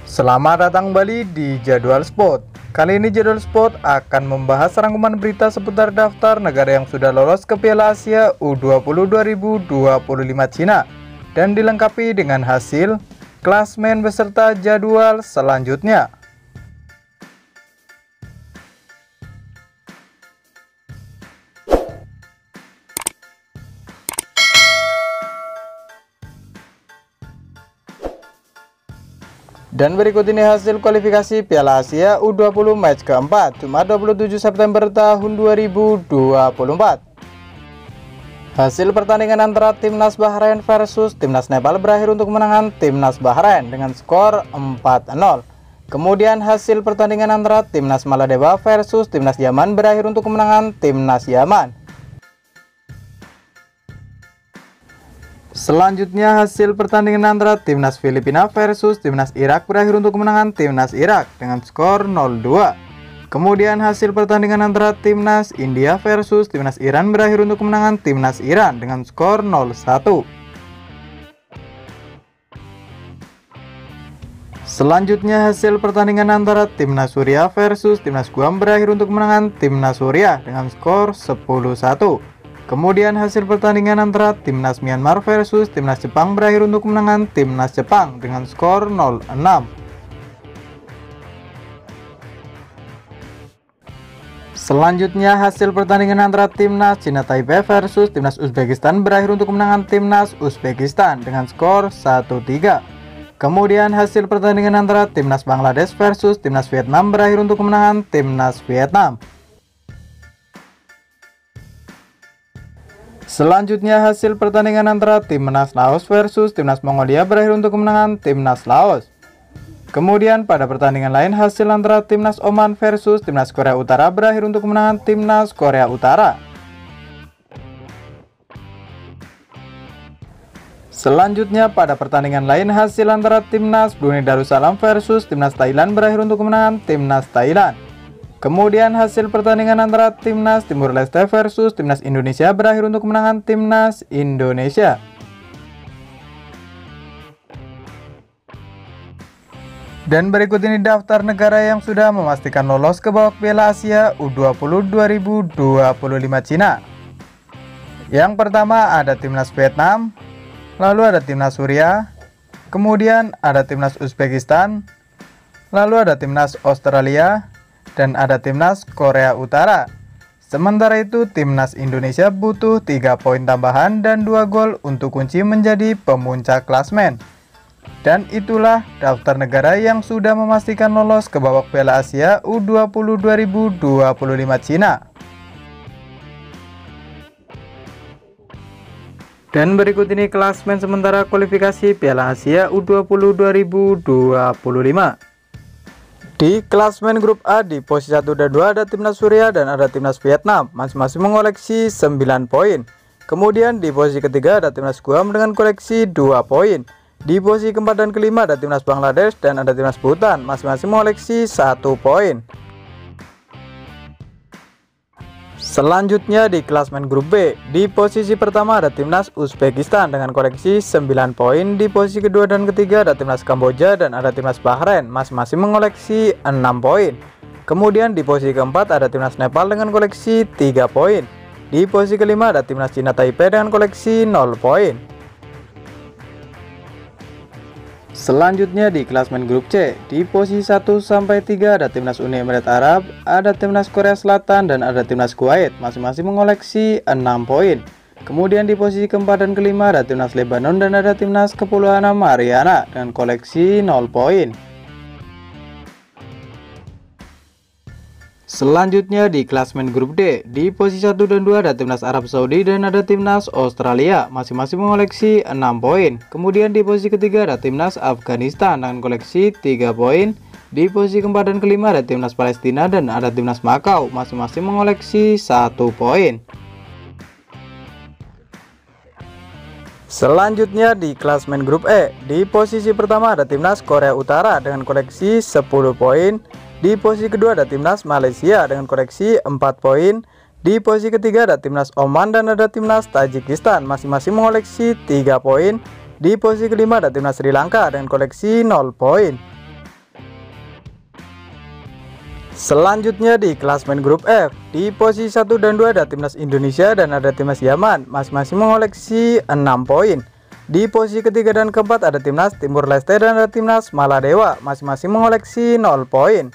Selamat datang kembali di Jadwal Sport. Kali ini Jadwal Sport akan membahas rangkuman berita seputar daftar negara yang sudah lolos ke Piala Asia U20 2025 Cina dan dilengkapi dengan hasil, klasmen beserta jadwal selanjutnya. Dan berikut ini hasil kualifikasi Piala Asia U20 match keempat, Jumat 27 September tahun 2024. Hasil pertandingan antara Timnas Bahrain versus Timnas Nepal berakhir untuk kemenangan Timnas Bahrain dengan skor 4-0. Kemudian hasil pertandingan antara Timnas Maladewa versus Timnas Yaman berakhir untuk kemenangan Timnas Yaman. Selanjutnya hasil pertandingan antara Timnas Filipina versus Timnas Irak berakhir untuk kemenangan Timnas Irak dengan skor 0-2. Kemudian hasil pertandingan antara Timnas India versus Timnas Iran berakhir untuk kemenangan Timnas Iran dengan skor 0-1. Selanjutnya hasil pertandingan antara Timnas Suriah versus Timnas Guam berakhir untuk kemenangan Timnas Suriah dengan skor 10-1. Kemudian hasil pertandingan antara Timnas Myanmar versus Timnas Jepang berakhir untuk kemenangan Timnas Jepang dengan skor 0-6. Selanjutnya hasil pertandingan antara Timnas Cina Taipei versus Timnas Uzbekistan berakhir untuk kemenangan Timnas Uzbekistan dengan skor 1-3. Kemudian hasil pertandingan antara Timnas Bangladesh versus Timnas Vietnam berakhir untuk kemenangan Timnas Vietnam. Selanjutnya hasil pertandingan antara Timnas Laos versus Timnas Mongolia berakhir untuk kemenangan Timnas Laos. Kemudian pada pertandingan lain hasil antara Timnas Oman versus Timnas Korea Utara berakhir untuk kemenangan Timnas Korea Utara. Selanjutnya pada pertandingan lain hasil antara Timnas Brunei Darussalam versus Timnas Thailand berakhir untuk kemenangan Timnas Thailand. Kemudian hasil pertandingan antara Timnas Timur Leste versus Timnas Indonesia berakhir untuk kemenangan Timnas Indonesia. Dan berikut ini daftar negara yang sudah memastikan lolos ke babak Piala Asia U20 2025 Cina. Yang pertama ada Timnas Vietnam, lalu ada Timnas Suriah, kemudian ada Timnas Uzbekistan, lalu ada Timnas Australia, dan ada Timnas Korea Utara. Sementara itu Timnas Indonesia butuh 3 poin tambahan dan 2 gol untuk kunci menjadi pemuncak klasmen. Dan itulah daftar negara yang sudah memastikan lolos ke babak Piala Asia U20 2025 Cina. Dan berikut ini klasmen sementara kualifikasi Piala Asia U20 2025. Di klasmen grup A di posisi 1 dan 2 ada Timnas Suriah dan ada Timnas Vietnam, masing-masing mengoleksi 9 poin. Kemudian di posisi ketiga ada Timnas Guam dengan koleksi 2 poin. Di posisi keempat dan kelima ada Timnas Bangladesh dan ada Timnas Bhutan, masing-masing mengoleksi 1 poin. Selanjutnya di klasmen grup B, di posisi pertama ada Timnas Uzbekistan dengan koleksi 9 poin. Di posisi kedua dan ketiga ada Timnas Kamboja dan ada Timnas Bahrain, masing-masing mengoleksi 6 poin. Kemudian di posisi keempat ada Timnas Nepal dengan koleksi 3 poin. Di posisi kelima ada Timnas Cina Taipei dengan koleksi 0 poin. Selanjutnya di klasmen grup C, di posisi 1 sampai 3 ada Timnas Uni Emirat Arab, ada Timnas Korea Selatan dan ada Timnas Kuwait, masing-masing mengoleksi 6 poin. Kemudian di posisi keempat dan kelima ada Timnas Lebanon dan ada Timnas Kepulauan Mariana dengan koleksi 0 poin. Selanjutnya di klasmen grup D, di posisi 1 dan 2 ada Timnas Arab Saudi dan ada Timnas Australia, masing-masing mengoleksi 6 poin. Kemudian di posisi ketiga ada Timnas Afghanistan dengan koleksi 3 poin. Di posisi keempat dan kelima ada Timnas Palestina dan ada Timnas Makau, masing-masing mengoleksi 1 poin. Selanjutnya di klasmen grup E, di posisi pertama ada Timnas Korea Utara dengan koleksi 10 poin. Di posisi kedua ada Timnas Malaysia dengan koleksi 4 poin. Di posisi ketiga ada Timnas Oman dan ada Timnas Tajikistan, masing-masing mengoleksi 3 poin. Di posisi kelima ada Timnas Sri Lanka dengan koleksi 0 poin. Selanjutnya di klasemen grup F, di posisi 1 dan 2 ada timnas Indonesia dan ada timnas Yaman, masing-masing mengoleksi 6 poin. Di posisi ketiga dan keempat ada timnas Timur Leste dan ada timnas Maladewa, masing-masing mengoleksi 0 poin.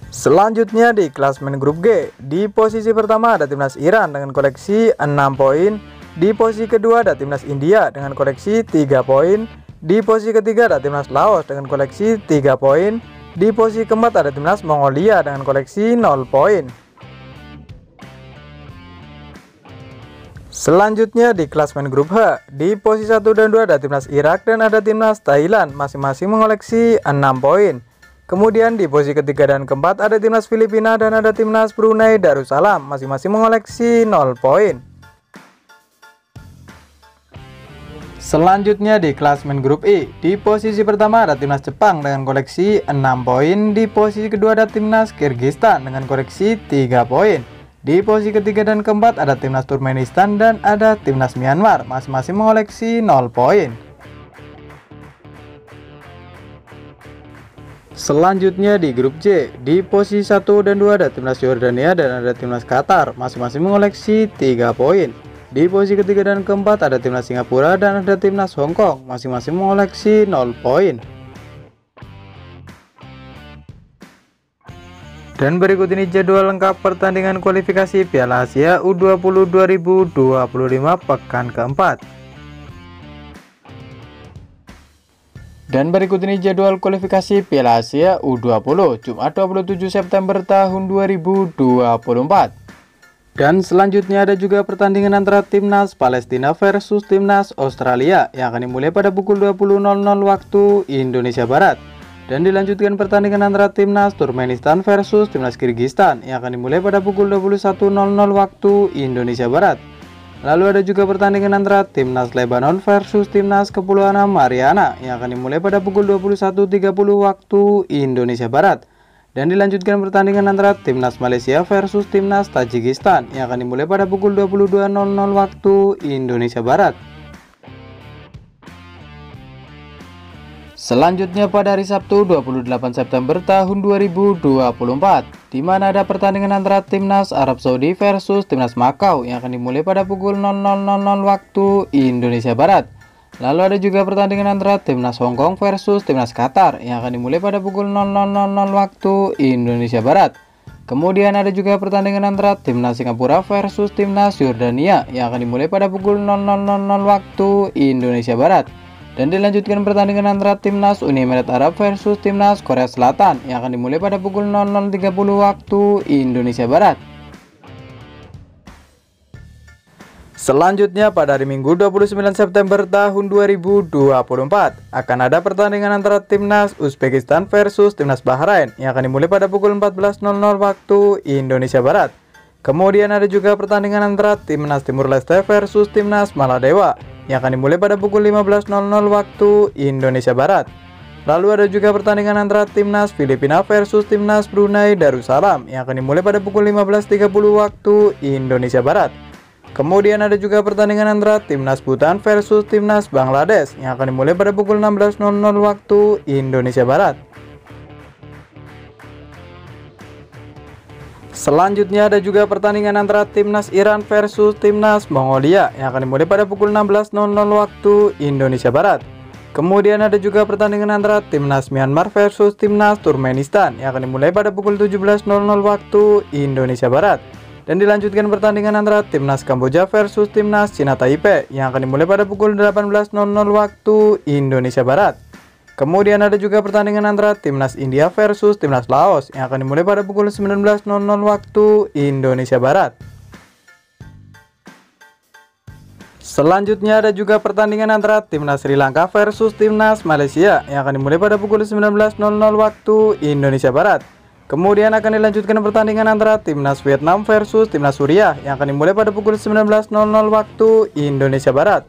Selanjutnya di klasemen grup G, di posisi pertama ada timnas Iran dengan koleksi 6 poin. Di posisi kedua ada timnas India dengan koleksi 3 poin. Di posisi ketiga ada timnas Laos dengan koleksi 3 poin. Di posisi keempat ada timnas Mongolia dengan koleksi 0 poin. Selanjutnya di klasemen grup H, di posisi 1 dan 2 ada timnas Irak dan ada timnas Thailand, masing-masing mengoleksi 6 poin. Kemudian di posisi ketiga dan keempat ada timnas Filipina dan ada timnas Brunei Darussalam, masing-masing mengoleksi 0 poin. Selanjutnya di klasemen grup I, di posisi pertama ada timnas Jepang dengan koleksi 6 poin. Di posisi kedua ada timnas Kyrgyzstan dengan koleksi 3 poin. Di posisi ketiga dan keempat ada timnas Turkmenistan dan ada timnas Myanmar, masing-masing mengoleksi 0 poin. Selanjutnya di grup J, di posisi 1 dan 2 ada timnas Yordania dan ada timnas Qatar, masing-masing mengoleksi 3 poin. Di posisi ketiga dan keempat ada timnas Singapura dan ada timnas Hong Kong, masing-masing mengoleksi 0 poin. Dan berikut ini jadwal lengkap pertandingan kualifikasi Piala Asia U20 2025 pekan keempat. Dan berikut ini jadwal kualifikasi Piala Asia U20 Jumat 27 September tahun 2024. Dan selanjutnya ada juga pertandingan antara timnas Palestina versus timnas Australia yang akan dimulai pada pukul 20.00 waktu Indonesia Barat. Dan dilanjutkan pertandingan antara timnas Turkmenistan versus timnas Kyrgyzstan yang akan dimulai pada pukul 21.00 waktu Indonesia Barat. Lalu ada juga pertandingan antara timnas Lebanon versus timnas Kepulauan Mariana yang akan dimulai pada pukul 21.30 waktu Indonesia Barat. Dan dilanjutkan pertandingan antara timnas Malaysia versus timnas Tajikistan yang akan dimulai pada pukul 22.00 waktu Indonesia Barat. Selanjutnya pada hari Sabtu 28 September tahun 2024, di mana ada pertandingan antara timnas Arab Saudi versus timnas Makau yang akan dimulai pada pukul 00.00 waktu Indonesia Barat. Lalu ada juga pertandingan antara timnas Hong Kong versus timnas Qatar yang akan dimulai pada pukul 00.00 waktu Indonesia Barat. Kemudian ada juga pertandingan antara timnas Singapura versus timnas Yordania yang akan dimulai pada pukul 00.00 waktu Indonesia Barat. Dan dilanjutkan pertandingan antara timnas Uni Emirat Arab versus timnas Korea Selatan yang akan dimulai pada pukul 00.30 waktu Indonesia Barat. Selanjutnya pada hari Minggu 29 September tahun 2024 akan ada pertandingan antara timnas Uzbekistan versus timnas Bahrain yang akan dimulai pada pukul 14.00 waktu Indonesia Barat. Kemudian ada juga pertandingan antara timnas Timur Leste versus timnas Maladewa yang akan dimulai pada pukul 15.00 waktu Indonesia Barat. Lalu ada juga pertandingan antara timnas Filipina versus timnas Brunei Darussalam yang akan dimulai pada pukul 15.30 waktu Indonesia Barat. Kemudian ada juga pertandingan antara timnas Bhutan versus timnas Bangladesh yang akan dimulai pada pukul 16.00 waktu Indonesia Barat. Selanjutnya ada juga pertandingan antara timnas Iran versus timnas Mongolia yang akan dimulai pada pukul 16.00 waktu Indonesia Barat. Kemudian ada juga pertandingan antara timnas Myanmar versus timnas Turkmenistan yang akan dimulai pada pukul 17.00 waktu Indonesia Barat. Dan dilanjutkan pertandingan antara timnas Kamboja versus timnas Cina Taipei yang akan dimulai pada pukul 18.00 waktu Indonesia Barat. Kemudian ada juga pertandingan antara timnas India versus timnas Laos yang akan dimulai pada pukul 19.00 waktu Indonesia Barat. Selanjutnya ada juga pertandingan antara timnas Sri Lanka versus timnas Malaysia yang akan dimulai pada pukul 19.00 waktu Indonesia Barat. Kemudian akan dilanjutkan pertandingan antara timnas Vietnam versus timnas Suriah yang akan dimulai pada pukul 19.00 waktu Indonesia Barat.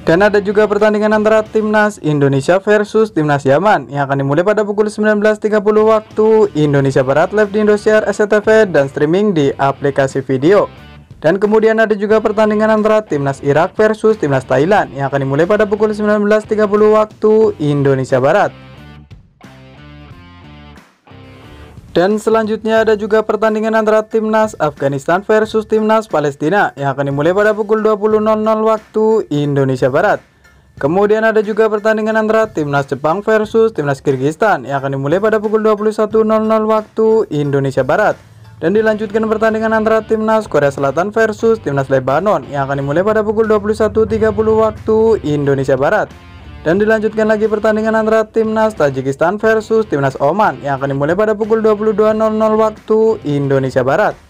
Dan ada juga pertandingan antara timnas Indonesia versus timnas Yaman yang akan dimulai pada pukul 19.30 waktu Indonesia Barat, live di Indosiar, SCTV, dan streaming di aplikasi video. Dan kemudian ada juga pertandingan antara timnas Irak versus timnas Thailand yang akan dimulai pada pukul 19.30 waktu Indonesia Barat. Dan selanjutnya ada juga pertandingan antara timnas Afghanistan versus timnas Palestina yang akan dimulai pada pukul 20.00 waktu Indonesia Barat. Kemudian ada juga pertandingan antara timnas Jepang versus timnas Kirgistan yang akan dimulai pada pukul 21.00 waktu Indonesia Barat. Dan dilanjutkan pertandingan antara timnas Korea Selatan versus timnas Lebanon yang akan dimulai pada pukul 21.30 waktu Indonesia Barat. Dan dilanjutkan lagi pertandingan antara timnas Tajikistan versus timnas Oman yang akan dimulai pada pukul 22.00 waktu Indonesia Barat.